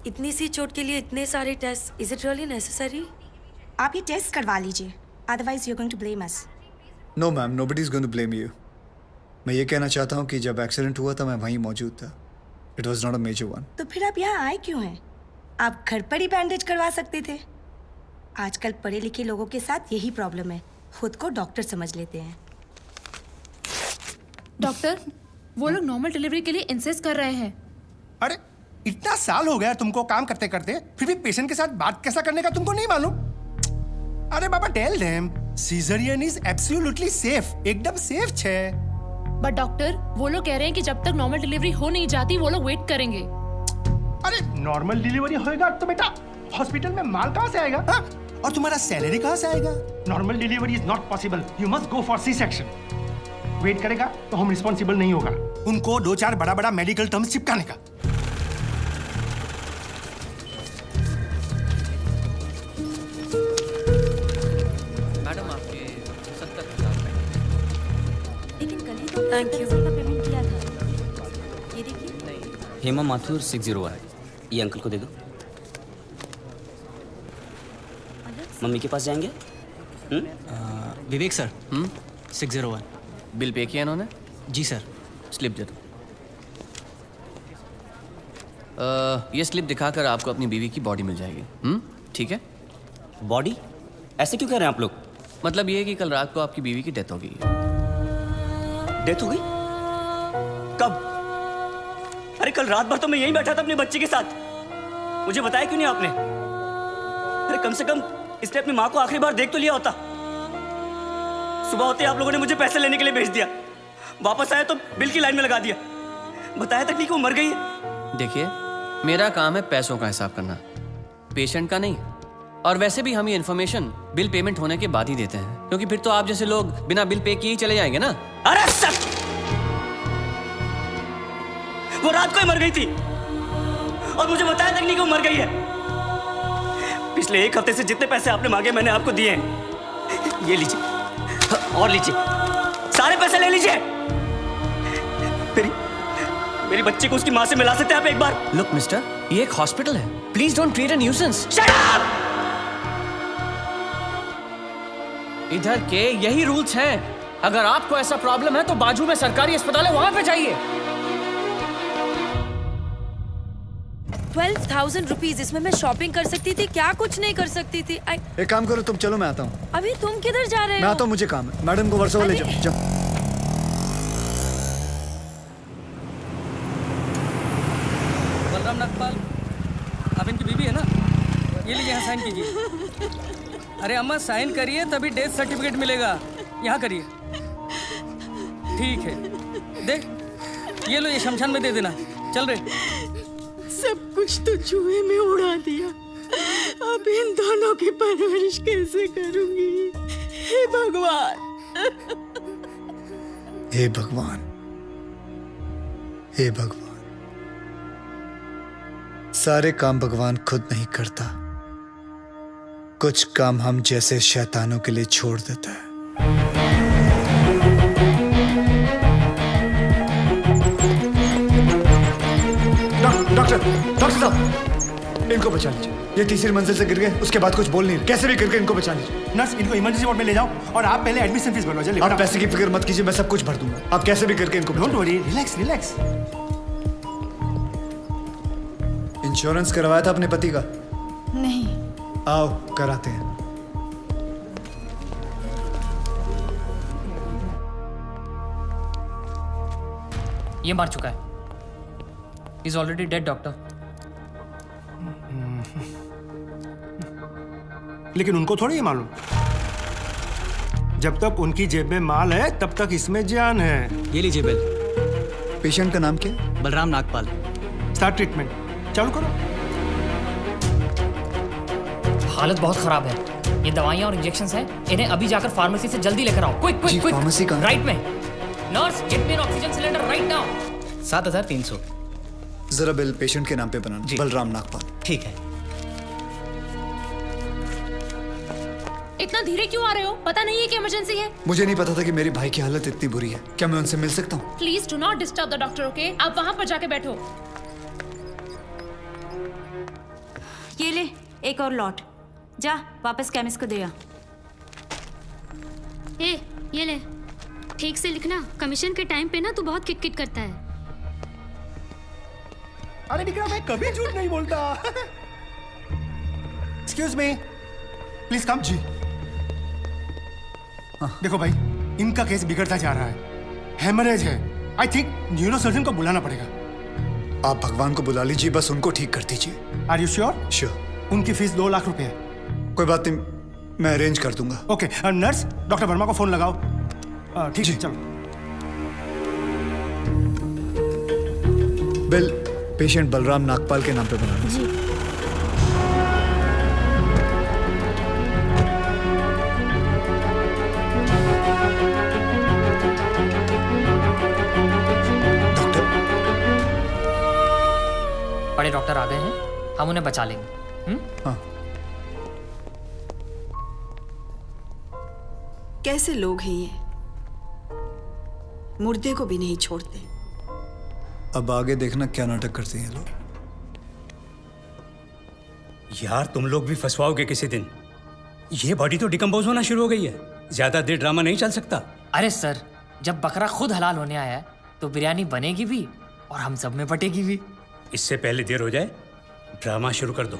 इतनी सी चोट के लिए इतने सारे test, is it really necessary? आप ये टेस्ट करवा लीजिए, otherwise you are going to blame us. No ma'am, nobody is going to blame you. मैं ये कहना चाहता हूँ कि जब एक्सीडेंट हुआ था मैं वहीं मौजूद था। It was not a major one. तो फिर आप यहाँ आए क्यों हैं? आप घर पर ही बैंडेज करवा सकते थे। आजकल पढ़े लिखे लोगों के साथ यही प्रॉब्लम है, खुद को डॉक्टर समझ लेते हैं। डॉक्टर, वो लोग नॉर्मल डिलीवरी के लिए इंसिस्ट कर रहे हैं। अरे इतना साल हो गया तुमको काम करते करते, फिर भी पेशेंट के साथ बात कैसा करने का तुमको नहीं मालूम? अरे बाबा, tell them cesarean is absolutely safe, एकदम सेफ छे। बट डॉक्टर, वो लोग कह रहे हैं कि जब तक नॉर्मल डिलीवरी हो नहीं जाती वो लोग वेट करेंगे। अरे नॉर्मल डिलीवरी होएगा तो बेटा हॉस्पिटल में माल कहाँ से आएगा? हा? और तुम्हारा सैलरी कहाँ से आएगा? Normal delivery is not possible, you must go for C section. Wait करेगा तो हम रिस्पॉन्सिबल नहीं होगा। उनको 2-4 बड़ा मेडिकल टर्म्स चिपकाने का। मैडम आपके 70,000 लेकिन कल ही तो थैंक यू का पेमेंट किया था। ये देखिए। हेमा माथुर 601 है, ये अंकल को दे दो। मम्मी के पास जाएंगे? विवेक सर, 601। बिल पे किया इन्होंने? जी सर। स्लिप दे दो। ये स्लिप दिखाकर आपको अपनी बीवी की बॉडी मिल जाएगी। ठीक है? बॉडी? ऐसे क्यों कह रहे हैं आप लोग? मतलब ये है कि कल रात को आपकी बीवी की डेथ हो गई। डेथ हो गई? कब? अरे कल रात भर तो मैं यहीं बैठा था अपने बच्चे के साथ, मुझे बताया क्यों नहीं आपने? अरे कम से कम इसने अपनी माँ को आखिरी बार देख तो लिया होता। सुबह होते आप लोगों ने मुझे पैसे लेने के लिए भेज दिया, वापस आया तो बिल की लाइन में लगा दिया, बताया तक नहीं कि वो मर गई है। देखिए, मेरा काम है पैसों का हिसाब करना, पेशेंट का नहीं। और वैसे भी हम ये इन्फॉर्मेशन बिल पेमेंट होने के बाद ही देते हैं, क्योंकि फिर तो आप जैसे लोग बिना बिल पे किए ही चले जाएंगे ना। अरे सर, वो रात को ही मर गई थी और मुझे बताया तक नहीं कि वो मर गई है। पिछले 1 हफ्ते से जितने पैसे आपने मांगे मैंने आपको दिए हैं। ये लीजिए और लीजिए, सारे पैसे ले लीजिए। मेरी बच्ची को उसकी माँ से मिला सकते हैं आप एक बार? लुक मिस्टर, ये एक हॉस्पिटल है, please don't create a nuisance. Shut up! इधर के यही रूल्स हैं। अगर आपको ऐसा प्रॉब्लम है तो बाजू में सरकारी अस्पताल है, वहां पे जाइए। 12,000 रुपीज, इसमें मैं शॉपिंग कर सकती थी, क्या कुछ नहीं कर सकती थी। एक काम करो तुम, चलो मैं आता हूँ। अभी तुम किधर जा रहे हो? मैं आता हूँ, मुझे काम है। मैडम को वर्सोवा ले जाओ। बलराम नागपाल, आप इनकी बीवी है ना? ये लीजिए, यहाँ साइन कीजिए। अरे अम्मा साइन करिए तभी डेथ सर्टिफिकेट मिलेगा, यहाँ करिए। ठीक है, देख ये लो, ये शमशान में दे देना। चल रहे। सब कुछ तो चूहे में उड़ा दिया, अब इन दोनों की परवरिश कैसे करूंगी? हे भगवान, हे भगवान, हे भगवान। सारे काम भगवान खुद नहीं करता, कुछ काम हम जैसे शैतानों के लिए छोड़ देता है। डॉक्टर साहब, इनको बचा लीजिए। ये तीसरी मंजिल से गिर गए, उसके बाद कुछ बोल नहीं रहे, कैसे भी करके इनको बचा लीजिए। नर्स, इनको इमरजेंसी वार्ड में ले जाओ और आप पहले एडमिशन फीस भरो। जल्दी। आप पैसे की फिक्र मत कीजिए, मैं सब कुछ भर दूंगा। आप कैसे भी करके इनको don't worry, relax relax. Insurance करवाया था अपने पति का? नहीं। आओ कराते हैं। ये मार चुका है। He's already dead, doctor. लेकिन उनको थोड़ी ये मालूम, जब तक उनकी जेब में माल है तब तक इसमें जान है। ये लीजिए बिल। पेशेंट का नाम क्या? बलराम नागपाल। स्टार्ट ट्रीटमेंट, चालू करो। हालत बहुत खराब है, ये दवाइयाँ और इंजेक्शंस हैं, इन्हें अभी जाकर फार्मेसी से जल्दी लेकर आओ। Quick quick quick. फार्मेसी कहाँ? राइट में। Nurse, get me N oxygen cylinder right now. 7,300। जरा बिल पेशेंट के नाम पे बनाना। बलराम नागपाल। ठीक है। इतना धीरे क्यों आ रहे हो? पता नहीं है कि इमरजेंसी है? मुझे नहीं पता था कि मेरे भाई की हालत इतनी बुरी है। क्या मैं उनसे मिल सकता हूँ? Please do not disturb the doctor, okay? आप वहां पर जाके बैठो। ये ले एक और लॉट, जा वापस केमिस्ट को दे आ। ए, ये ले, ठीक से लिखना। कमीशन के टाइम पे ना तू बहुत किटकिट करता है। अरे निकला, मैं कभी झूठ नहीं बोलता। Excuse me, please come. जी देखो भाई, इनका केस बिगड़ता जा रहा है, हेमरेज है। आई थिंक न्यूरो सर्जन को बुलाना पड़ेगा। आप भगवान को बुला लीजिए, बस उनको ठीक कर दीजिए। Are you sure? श्योर। उनकी फीस 2 लाख रुपए है। कोई बात नहीं, मैं अरेंज कर दूंगा। ओके, नर्स डॉक्टर वर्मा को फोन लगाओ। ठीक है, चलो। बिल पेशेंट बलराम नागपाल के नाम पे बनाना। जी। बड़े डॉक्टर आ गए हैं, हम उन्हें बचा लेंगे। हाँ। कैसे लोग हैं ये, मुर्दे को भी नहीं छोड़ते। अब आगे देखना क्या नाटक करते हैं लोग। यार तुम लोग भी फंसवाओगे किसी दिन। ये बॉडी तो डिकम्पोज होना शुरू हो गई है, ज्यादा देर ड्रामा नहीं चल सकता। अरे सर, जब बकरा खुद हलाल होने आया है तो बिरयानी बनेगी भी और हम सब में बटेगी भी। इससे पहले देर हो जाए, ड्रामा शुरू कर दो।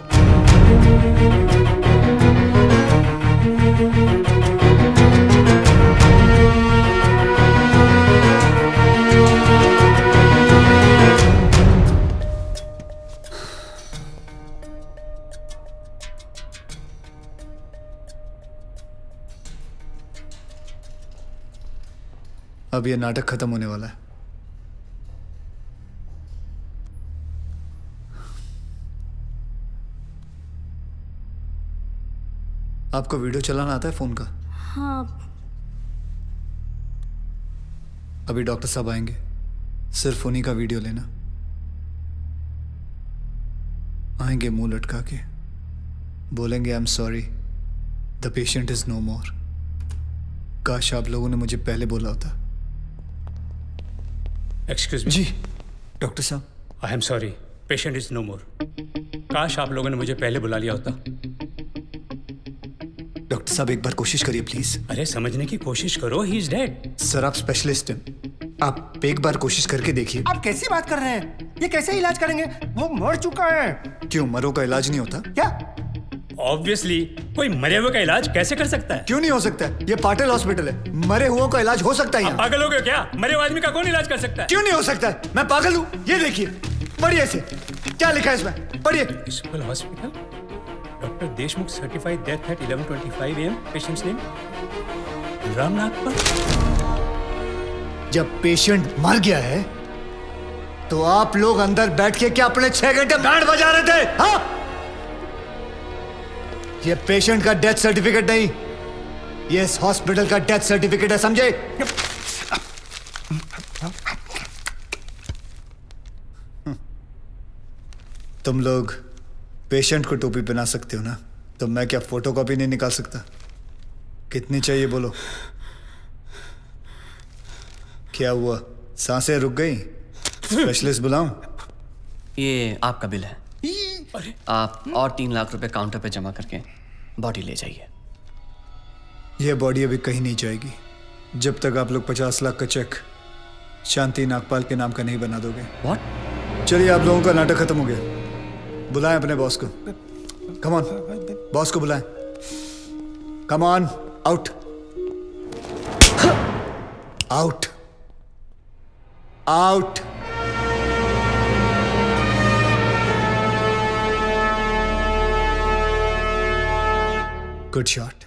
अब ये नाटक खत्म होने वाला है। आपको वीडियो चलाना आता है फोन का? हाँ। अभी डॉक्टर साहब आएंगे, सिर्फ उन्हीं का वीडियो लेना। आएंगे मुंह लटका के, बोलेंगे I am sorry, the patient is no more. काश आप लोगों ने मुझे पहले बोला होता। Excuse me. जी डॉक्टर साहब। I am sorry, patient is no more. काश आप लोगों ने मुझे पहले बुला लिया होता। डॉक्टर साहब एक बार कोशिश करिए प्लीज। अरे समझने की कोशिश करो, ही इज डेड। सर आप स्पेशलिस्ट हैं, आप एक बार कोशिश करके देखिए। आप कैसी बात कर रहे हैं? ये कैसे इलाज करेंगे? वो मर चुका है। क्यों, मरो का इलाज नहीं होता क्या? ऑब्वियसली, कोई मरे हुए का इलाज कैसे कर सकता है? क्यों नहीं हो सकता है? ये पाटिल हॉस्पिटल है, मरे हुए का इलाज हो सकता है यहाँ। पागल हो गए क्या? मरे हुए आदमी का कौन इलाज कर सकता है? क्यों नहीं हो सकता है? मैं पागल हूँ? ये देखिए, पढ़िए इसे, क्या लिखा है इसमें, पढ़िए। Municipal hospital, doctor Deshmukh certified death eight 11:25 AM। Patients name Balram Nagpal. जब पेशेंट मर गया है तो आप लोग अंदर बैठ के क्या अपने 6 घंटे बैंड बजा रहे थे? हाँ? ये पेशेंट का डेथ सर्टिफिकेट नहीं, ये इस हॉस्पिटल का डेथ सर्टिफिकेट है, समझे? तुम लोग पेशेंट को टोपी पहना सकते हो ना, तो मैं क्या फोटोकॉपी नहीं निकाल सकता? कितनी चाहिए बोलो? क्या हुआ, सांसें रुक गई? स्पेशलिस्ट बुलाऊं? ये आपका बिल है, आप और 3 लाख रुपए काउंटर पे जमा करके बॉडी ले जाइए। यह बॉडी अभी कहीं नहीं जाएगी जब तक आप लोग 50 लाख का चेक शांति नागपाल के नाम का नहीं बना दोगे। व्हाट? चलिए, आप लोगों का नाटक खत्म हो गया, बुलाएं अपने बॉस को। कम ऑन, बॉस को बुलाएं। Come on, out out out. Good shot.